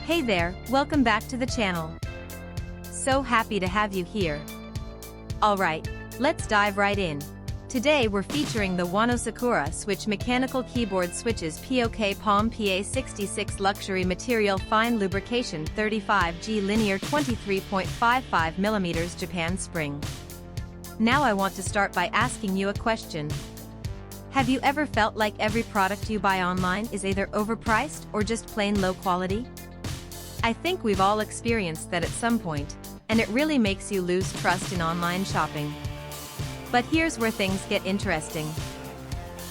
Hey there, welcome back to the channel. So happy to have you here. Alright, let's dive right in. Today we're featuring the HUANO Sakura Switch Mechanical Keyboard Switches POK POM PA66 Luxury Material Fine Lubrication 35G Linear 23.55mm Japan Spring. Now I want to start by asking you a question. Have you ever felt like every product you buy online is either overpriced or just plain low quality? I think we've all experienced that at some point, and it really makes you lose trust in online shopping. But here's where things get interesting.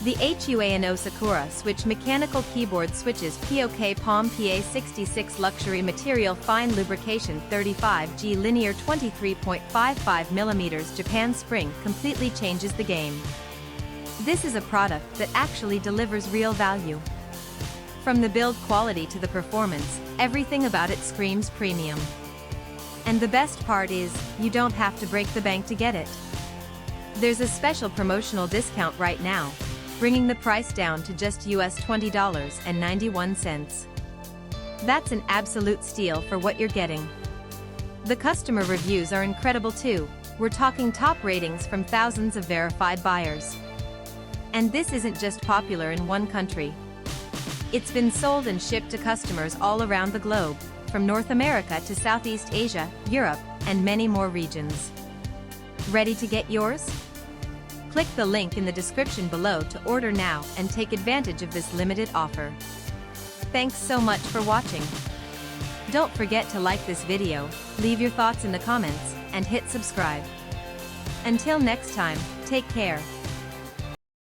The HUANO Sakura Switch Mechanical Keyboard Switches POK POM PA66 Luxury Material Fine Lubrication 35G Linear 23.55mm Japan Spring completely changes the game. This is a product that actually delivers real value. From the build quality to the performance, everything about it screams premium. And the best part is, you don't have to break the bank to get it. There's a special promotional discount right now, bringing the price down to just US $20.91. That's an absolute steal for what you're getting. The customer reviews are incredible too. We're talking top ratings from thousands of verified buyers. And this isn't just popular in one country. It's been sold and shipped to customers all around the globe, from North America to Southeast Asia, Europe, and many more regions. Ready to get yours? Click the link in the description below to order now and take advantage of this limited offer. Thanks so much for watching. Don't forget to like this video, leave your thoughts in the comments, and hit subscribe. Until next time, take care.